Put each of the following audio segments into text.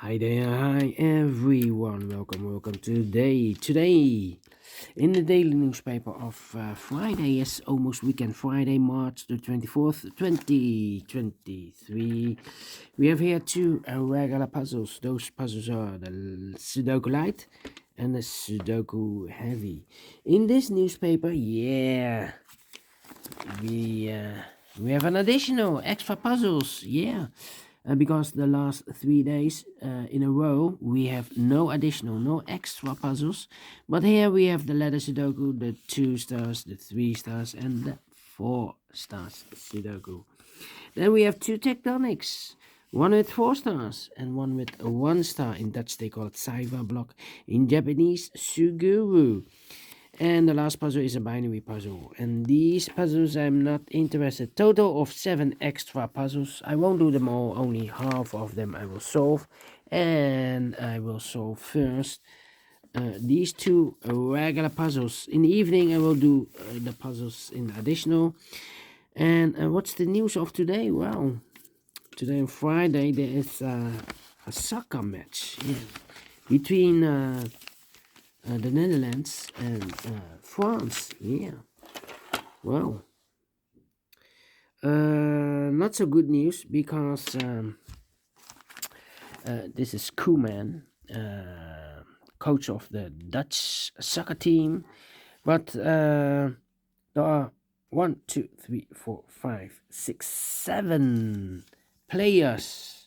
Hi there, hi everyone. Welcome today in the daily newspaper of Friday. Yes, almost weekend Friday, March the 24th, 2023. We have here two regular puzzles. Those puzzles are the Sudoku Light and the Sudoku Heavy. In this newspaper, we have an additional extra puzzles. Because the last 3 days in a row we have no extra puzzles. But here we have the letter Sudoku, the 2 stars, the 3 stars, and the 4 stars Sudoku. Then we have two tectonics, one with 4 stars and one with 1 star. In Dutch they call it Cyber Block, in Japanese Suguru. And the last puzzle is a binary puzzle. And these puzzles I'm not interested. Total of 7 extra puzzles. I won't do them all. Only half of them I will solve. And I will solve first these two regular puzzles. In the evening I will do the puzzles in additional. And what's the news of today? Well, today on Friday there is a soccer match between the Netherlands and France. Well, not so good news, because this is Koeman, coach of the Dutch soccer team. But there are 1, 2, 3, 4, 5, 6, 7 players.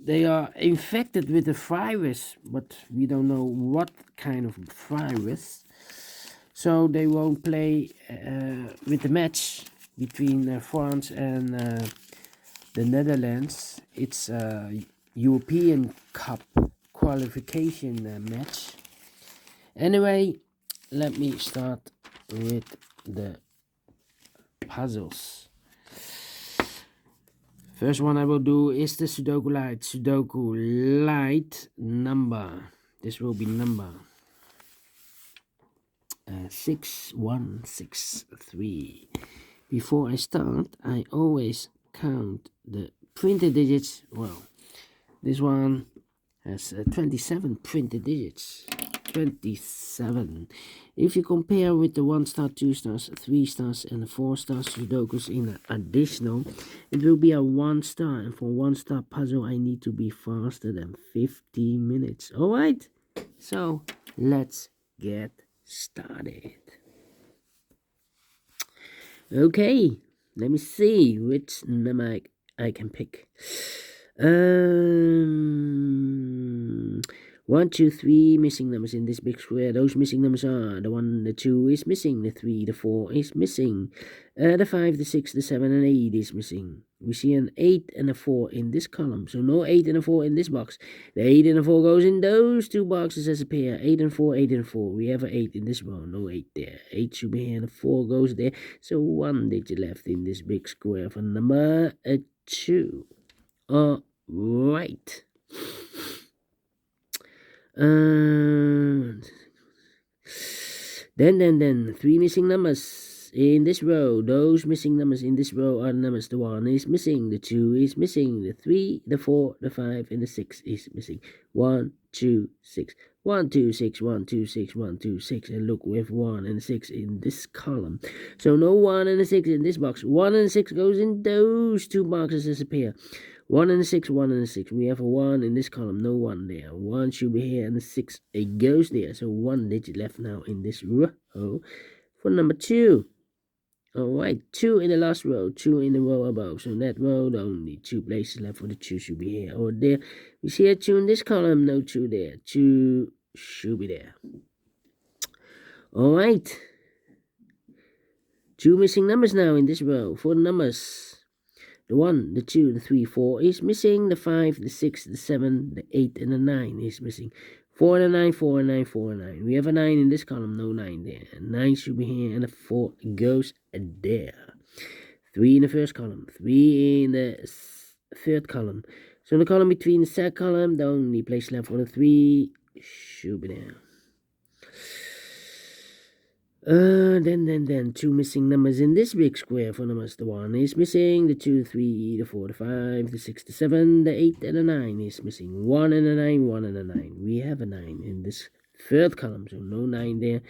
They are infected with the virus, but we don't know what kind of virus. So they won't play with the match between France and the Netherlands. It's a European Cup qualification match. Anyway, let me start with the puzzles. First one I will do is the Sudoku Light. Sudoku Light number. This will be number 6163. Before I start, I always count the printed digits. Well, this one has 27 printed digits. 27. If you compare with the 1 star, 2 stars, 3 stars, and the 4 star Sudokus in additional, it will be a 1 star. And for 1 star puzzle, I need to be faster than 50 minutes. Alright, so let's get started. Okay, let me see which number I can pick. 1, 2, 3 missing numbers in this big square. Those missing numbers are the 1, the 2 is missing, the 3, the 4 is missing, the 5, the 6, the 7, and 8 is missing. We see an 8 and a 4 in this column, so no 8 and a 4 in this box. The 8 and a 4 goes in those two boxes as a pair. 8 and 4, 8 and 4. We have an 8 in this row, no 8 there. 8 should be here and a 4 goes there, so 1 digit left in this big square for number 2. Alright. Then 3 missing numbers in this row. Those missing numbers in this row are the numbers. The 1 is missing, the 2 is missing, the 3, the 4, the 5, and the 6 is missing. 1, 2, 6. 1, 2, 6, 1, 2, 6, 1, 2, 6. And look, we have 1 and 6 in this column. So no 1 and a 6 in this box. 1 and 6 goes in those two boxes as a pair. 1 and a 6, 1 and a 6. We have a 1 in this column, no 1 there. 1 should be here, and the 6, it goes there. So 1 digit left now in this row for number 2. Alright, 2 in the last row, 2 in the row above. So in that row, only 2 places left for the 2 should be here or there. We see a 2 in this column, no 2 there. 2 should be there. Alright. 2 missing numbers now in this row for the numbers. The 1, the 2, the 3, 4 is missing. The 5, the 6, the 7, the 8, and the 9 is missing. 4 and a 9, 4 and 9, 4 and 9. We have a 9 in this column, no 9 there. 9 should be here, and a 4 goes there. 3 in the first column, 3 in the third column. So in the column between the second column, the only place left for the 3 should be there. Then two missing numbers in this big square for numbers. The 1 is missing, the 2, 3, the 4, the 5, the 6, the 7, the 8, and the 9 is missing. 1 and a 9, 1 and a 9. We have a 9 in this third column, so no 9 there.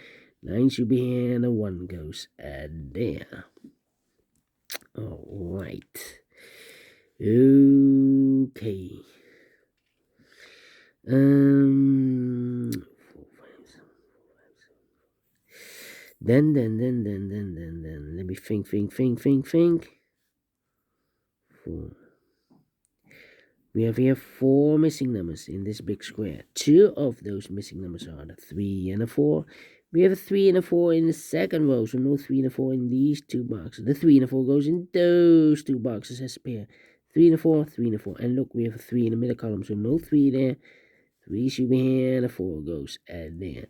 9 should be here, and a 1 goes there. Alright. Okay. 4, 5, 7. Then, let me think. 4. We have here 4 missing numbers in this big square. 2 of those missing numbers are the 3 and a 4. We have a 3 and a 4 in the second row, so no 3 and a 4 in these 2 boxes. The 3 and a 4 goes in those 2 boxes as a pair. 3 and a 4, 3 and a 4. And look, we have a 3 in the middle column, so no 3 there. 3 should be here, and a 4 goes there.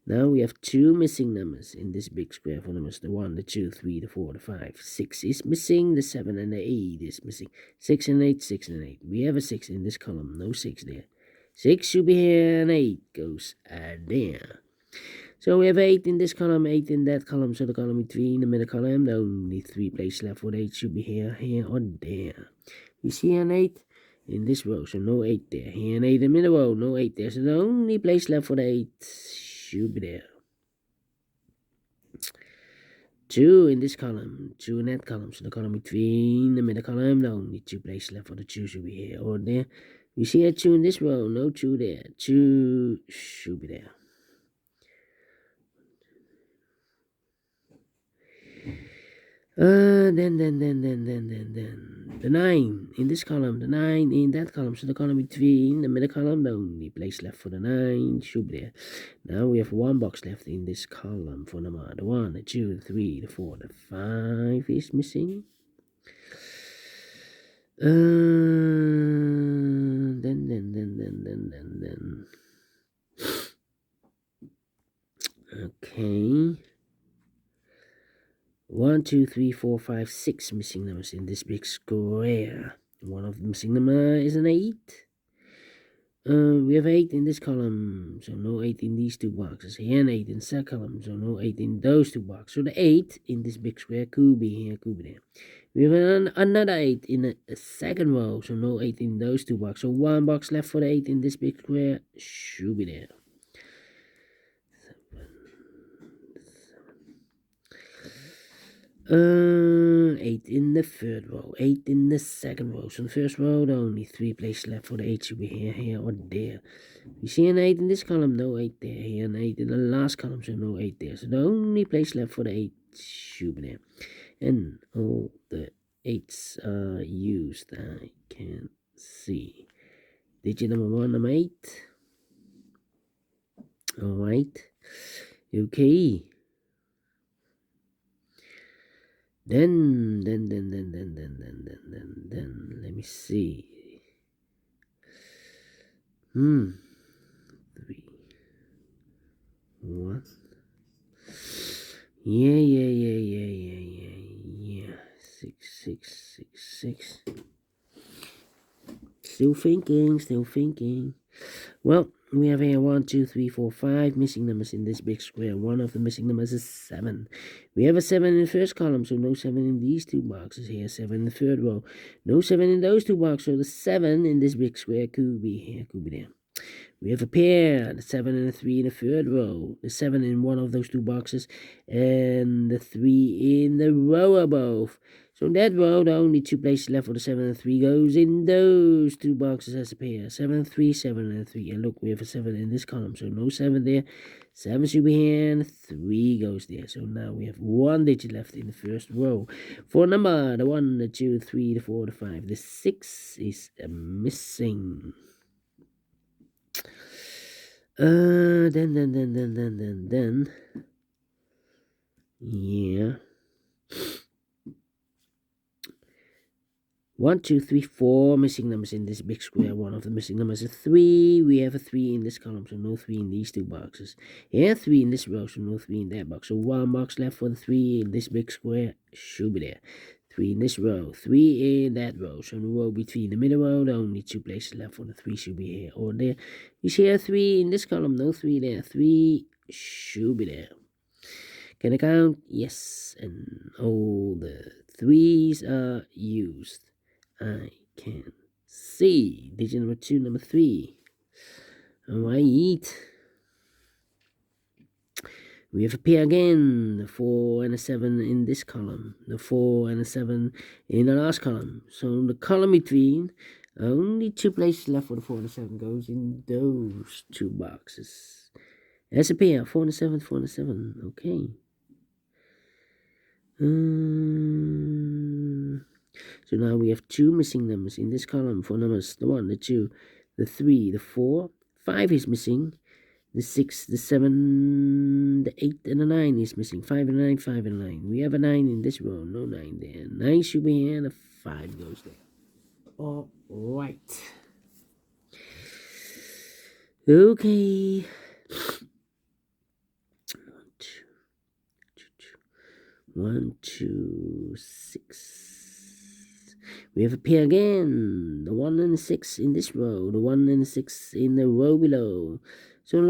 Now we have 2 missing numbers in this big square for numbers. The 1, the 2, 3, the 4, the 5. 6 is missing. The 7 and the 8 is missing. 6 and 8, 6 and 8. We have a 6 in this column. No 6 there. 6 should be here, and 8 goes there. So we have 8 in this column, 8 in that column. So the column between the middle column, the only 3 places left for the 8 should be here, or there. You see an 8 in this row, so no 8 there. Here an 8 in the middle row, no 8 there. So the only place left for the 8 should be there. 2 in this column, 2 in that column. So the column between the middle column, the only 2 places left for the 2 should be here or there. We see a 2 in this row, no 2 there. 2 should be there. Then the 9 in this column, the 9 in that column. So the column between the middle column, the only place left for the 9 should be there. Now we have 1 box left in this column for number the 1, the 2, the 3, the 4, the 5 is missing. Then. Okay. 1, 2, 3, 4, 5, 6 missing numbers in this big square. One of the missing number is an 8. We have 8 in this column, so no 8 in these 2 boxes. Here an 8 in that column, so no 8 in those 2 boxes. So the 8 in this big square could be here, could be there. We have another 8 in the second row, so no 8 in those 2 boxes. So 1 box left for the 8 in this big square should be there. 8 in the third row, 8 in the second row. So in the first row, the only 3 places left for the 8 should be here, or there. We see an 8 in this column, no 8 there. Here an 8 in the last column, so no 8 there. So the only place left for the 8 should be there. And all the 8s are used, I can see. Digit number 1, number 8. Alright. Okay. Then, let me see. 3, 1. Yeah. 6. Still thinking. Well, we have here 1, 2, 3, 4, 5 missing numbers in this big square. One of the missing numbers is 7. We have a 7 in the first column, so no 7 in these 2 boxes. Here 7 in the third row, no 7 in those 2 boxes. So the 7 in this big square could be here, could be there. We have a pair, the 7 and the 3 in the third row, the 7 in one of those 2 boxes, and the 3 in the row above. So in that row, the only 2 places left for the 7 and 3 goes in those 2 boxes as a pair. 7 and 3, 7 and 3. And look, we have a 7 in this column, so no 7 there. 7 should be here, and 3 goes there. So now we have 1 digit left in the first row. For number, the 1, the 2, the 3, the 4, the 5. The 6 is missing. Then. Yeah. 1, 2, 3, 4 missing numbers in this big square. One of the missing numbers is 3. We have a 3 in this column, so no 3 in these 2 boxes. Here 3 in this row, so no 3 in that box. So 1 box left for the 3 in this big square should be there. 3 in this row, 3 in that row. So in the row between the middle row, the only 2 places left for the 3 should be here or there. You see a 3 in this column, no 3 there. 3 should be there. Can I count? Yes, and all the 3s are used. I can see. Digit number 2, number 3. Alright. We have a pair again, the 4 and a 7 in this column, the 4 and a 7 in the last column. So the column between, only 2 places left for the 4 and the 7 goes in those 2 boxes. As a pair, 4 and a 7, 4 and a 7, okay. So now we have 2 missing numbers in this column for numbers, the 1, the 2, the 3, the 4, 5 is missing. The 6, the 7, the 8, and the 9 is missing. 5 and 9, 5 and 9. We have a 9 in this row. No 9 there. 9 should be here, and a 5 goes there. All right. Okay. 1, 2, 6. We have a pair again. The 1 and the 6 in this row. The 1 and the 6 in the row below. So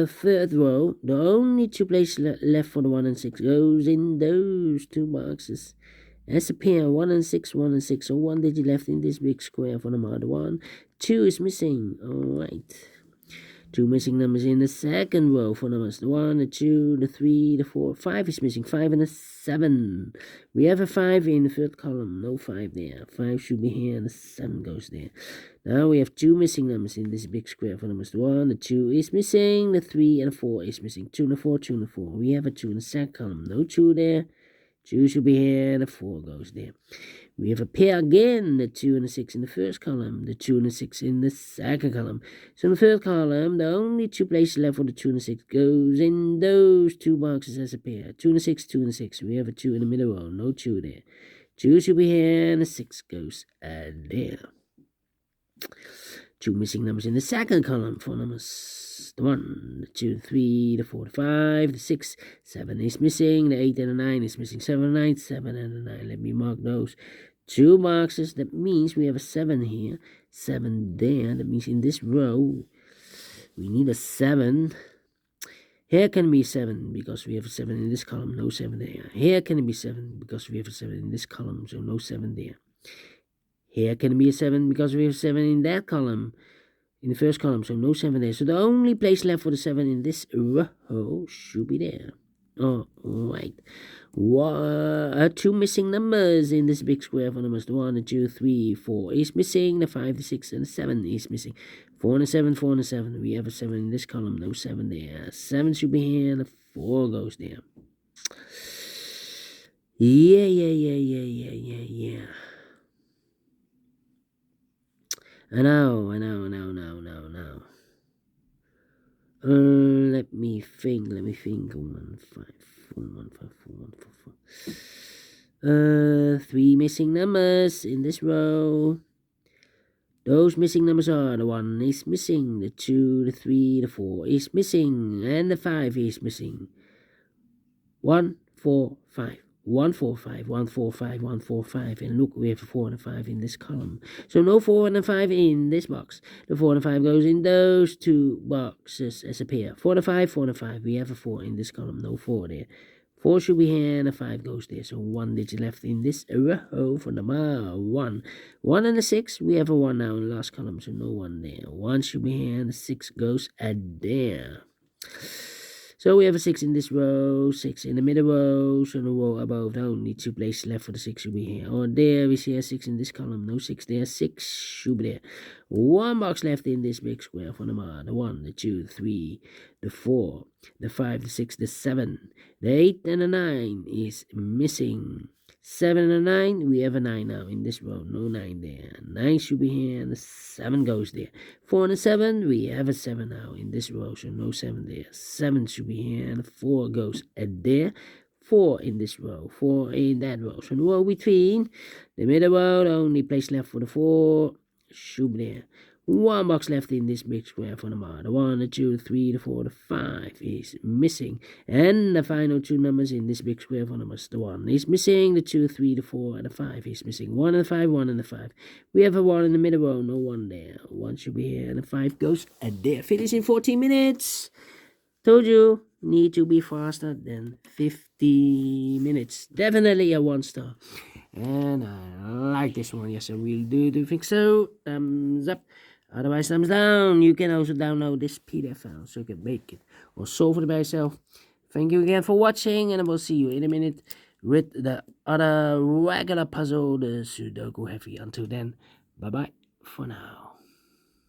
third row, the only 2 places left for the 1 and 6 goes in those 2 boxes. As a pair, 1 and 6, 1 and 6. So 1 digit left in this big square for the mother 1. 2 is missing. Alright. 2 missing numbers in the second row for numbers. The 1, the 2, the 3, the 4. 5 is missing. 5 and a 7. We have a 5 in the third column. No 5 there. 5 should be here and the 7 goes there. Now we have 2 missing numbers in this big square for numbers. The 1, the 2 is missing. The 3 and the 4 is missing. 2 and the 4, 2 and the 4. We have a 2 in the second column. No 2 there. 2 should be here and the 4 goes there. We have a pair again, the 2 and the 6 in the first column, the 2 and the 6 in the second column. So in the third column, the only 2 places left for the 2 and the 6 goes in those 2 boxes as a pair. 2 and the 6, 2 and the 6. We have a 2 in the middle row, no 2 there. 2 should be here and the 6 goes there. 2 missing numbers in the second column for numbers. The 1, the 2, the 3, the 4, the 5, the 6, 7 is missing. The 8 and the 9 is missing. 7 and 9, 7 and the 9. Let me mark those 2 boxes. That means we have a 7 here, 7 there. That means in this row, we need a 7. Here can be 7 because we have a 7 in this column, no 7 there. Here can be 7 because we have a 7 in this column, so no 7 there. Here can be a 7 because we have 7 in that column, in the first column, so no 7 there. So the only place left for the 7 in this row should be there. Alright. 2 missing numbers in this big square for numbers. The 1, the 2, 3, 4 is missing. The 5, the 6, and the 7 is missing. 4 and a 7, 4 and a 7. We have a 7 in this column, no 7 there. 7 should be here, and the 4 goes there. Yeah. I know. Let me think. 1, 5, 4, 1, 5, 4, 1, 4, 4. 3 missing numbers in this row. Those missing numbers are the 1 is missing, the 2, the 3, the 4 is missing, and the 5 is missing. 1, 4, 5. 1, 4, 5, 1, 4, 5, 1, 4, 5, and look, we have a 4 and a 5 in this column. So no 4 and a 5 in this box. The 4 and a 5 goes in those 2 boxes as a pair. 4 and a 5, 4 and a 5. We have a 4 in this column, no 4 there. 4 should be here and a 5 goes there. So 1 digit left in this row for number 1. 1 and a 6, we have a 1 now in the last column, so no 1 there. 1 should be here and the 6 goes there. So we have a 6 in this row, 6 in the middle row, so the row above, the only 2 places left for the 6 should be here. Or there, we see a 6 in this column, no 6 there, 6 should be there. 1 box left in this big square for the 1, the 2, the 3, the 4, the 5, the 6, the 7, the 8, and the 9 is missing. 7 and a 9, we have a 9 now in this row, no 9 there. 9 should be here, and the 7 goes there. 4 and a 7, we have a 7 now in this row, so no 7 there. 7 should be here, and the 4 goes there. 4 in this row, 4 in that row. So the row between, the middle row, the only place left for the 4 should be there. 1 box left in this big square for the 1, the 2, the 3, the 4, the 5 is missing. And the final 2 numbers in this big square for numbers. The 1 is missing, the 2, 3, the 4, and the 5 is missing. 1 and the 5, 1 and the 5. We have a 1 in the middle row, no 1 there. 1 should be here, and the 5 goes there. Finish in 14 minutes. Told you. need to be faster than 50 minutes. Definitely a 1 star. And I like this one. Yes, I really do think so. Thumbs up. Otherwise, thumbs down. You can also download this PDF file so you can make it or solve it by yourself. Thank you again for watching, and I will see you in a minute with the other regular puzzle, the Sudoku Heavy. Until then, bye bye for now.